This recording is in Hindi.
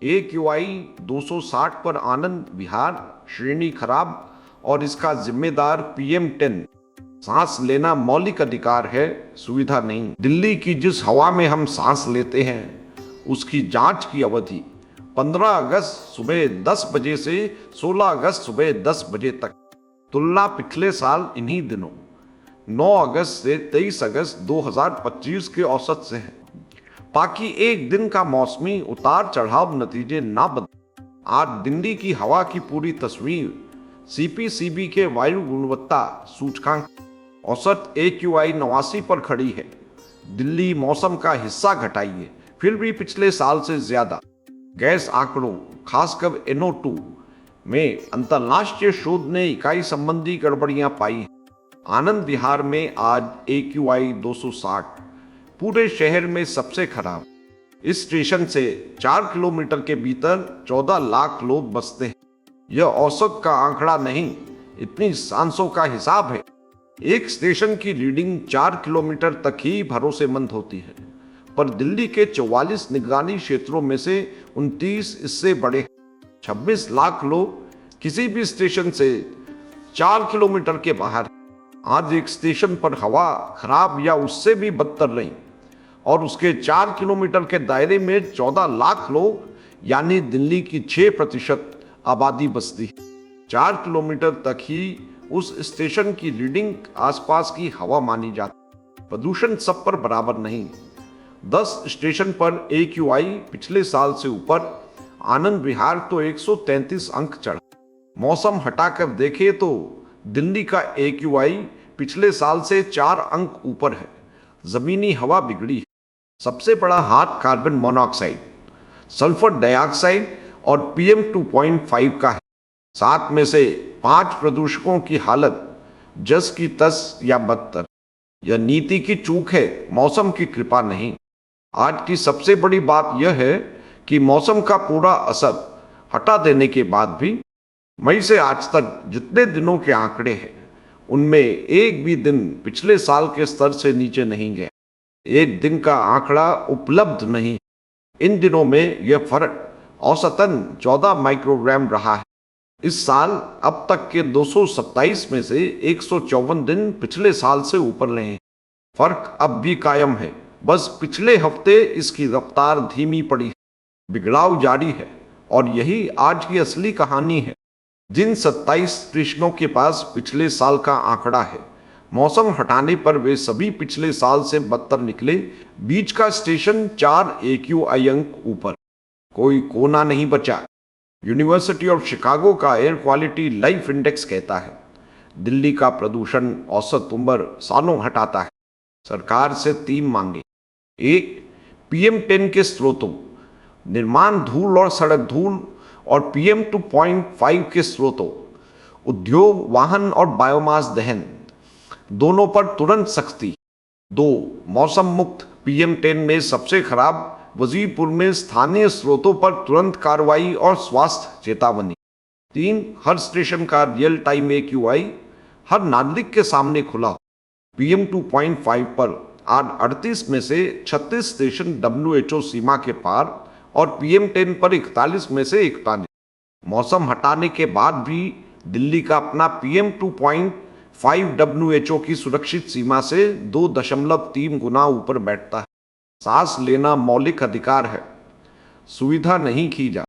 AQI 260 पर आनंद विहार श्रेणी खराब और इसका जिम्मेदार PM10। सांस लेना मौलिक अधिकार है, सुविधा नहीं। दिल्ली की जिस हवा में हम सांस लेते हैं उसकी जांच की अवधि 15 अगस्त सुबह 10 बजे से 16 अगस्त सुबह 10 बजे तक। तुलना पिछले साल इन्हीं दिनों 9 अगस्त से 23 अगस्त 2025 के औसत से है। बाकी एक दिन का मौसमी उतार चढ़ाव नतीजे ना बदले। आज दिल्ली की हवा की पूरी तस्वीर CPCB के वायु गुणवत्ता सूचकांक औसत AQI 89 पर खड़ी है। दिल्ली मौसम का हिस्सा घटाइए फिर भी पिछले साल से ज्यादा। गैस आंकड़ों खासकर NO2 में अंतरराष्ट्रीय शोध ने इकाई संबंधी गड़बड़ियां पाई। आनंद विहार में आज AQI 260 पूरे शहर में सबसे खराब। इस स्टेशन से 4 किलोमीटर के भीतर 14 लाख लोग बसते हैं। यह औसत का आंकड़ा नहीं, इतनी सांसों का हिसाब है। एक स्टेशन की रीडिंग 4 किलोमीटर तक ही भरोसेमंद होती है, पर दिल्ली के 44 निगरानी क्षेत्रों में से 29 इससे बड़े। 26 लाख लोग किसी भी स्टेशन से 4 किलोमीटर के बाहर। आज एक स्टेशन पर हवा खराब या उससे भी बदतर रही और उसके 4 किलोमीटर के दायरे में 14 लाख लोग यानी दिल्ली की 6% आबादी बसती। 4 किलोमीटर तक ही उस स्टेशन की रीडिंग आसपास की हवा मानी जाती। प्रदूषण सब पर बराबर नहीं। 10 स्टेशन पर AQI पिछले साल से ऊपर। आनंद विहार तो 133 अंक चढ़ा। मौसम हटाकर देखे तो दिल्ली का AQI पिछले साल से 4 अंक ऊपर है। जमीनी हवा बिगड़ी है। सबसे बड़ा हाथ कार्बन मोनोऑक्साइड, सल्फर डाइऑक्साइड और PM2.5 का है। 7 में से 5 प्रदूषकों की हालत जस की तस या बदतर। यह नीति की चूक है, मौसम की कृपा नहीं। आज की सबसे बड़ी बात यह है कि मौसम का पूरा असर हटा देने के बाद भी मई से आज तक जितने दिनों के आंकड़े हैं उनमें एक भी दिन पिछले साल के स्तर से नीचे नहीं गया। एक दिन का आंकड़ा उपलब्ध नहीं। इन दिनों में यह फर्क औसतन 14 माइक्रोग्राम रहा है। इस साल अब तक के 227 में से 154 दिन पिछले साल से ऊपर रहे हैं। फर्क अब भी कायम है, बस पिछले हफ्ते इसकी रफ्तार धीमी पड़ी। बिगड़ाव जारी है और यही आज की असली कहानी है। जिन 27 स्टेशनों के पास पिछले साल का आंकड़ा है, मौसम हटाने पर वे सभी पिछले साल से बदतर निकले। बीच का स्टेशन 4 AQI अंक ऊपर। कोई कोना नहीं बचा। यूनिवर्सिटी ऑफ शिकागो का एयर क्वालिटी लाइफ इंडेक्स कहता है दिल्ली का प्रदूषण औसत उम्र सालों हटाता है। सरकार से 3 मांगे। 1, PM10 के स्रोतों, निर्माण धूल और सड़क धूल और PM2.5 के स्रोतों, उद्योग, वाहन और बायोमास दहन, दोनों पर तुरंत सख्ती। 2, मौसम मुक्त PM10 में सबसे खराब वजीरपुर में स्थानीय स्रोतों पर तुरंत कार्रवाई और स्वास्थ्य चेतावनी। 3, हर स्टेशन का रियल टाइम AQI हर नागरिक के सामने खुला। PM2.5 पर आज 38 में से 36 स्टेशन WHO सीमा के पार और PM10 पर 41 में से 41। मौसम हटाने के बाद भी दिल्ली का अपना PM2.5 WHO की सुरक्षित सीमा से 2.3 गुना ऊपर बैठता है। सांस लेना मौलिक अधिकार है, सुविधा नहीं की जा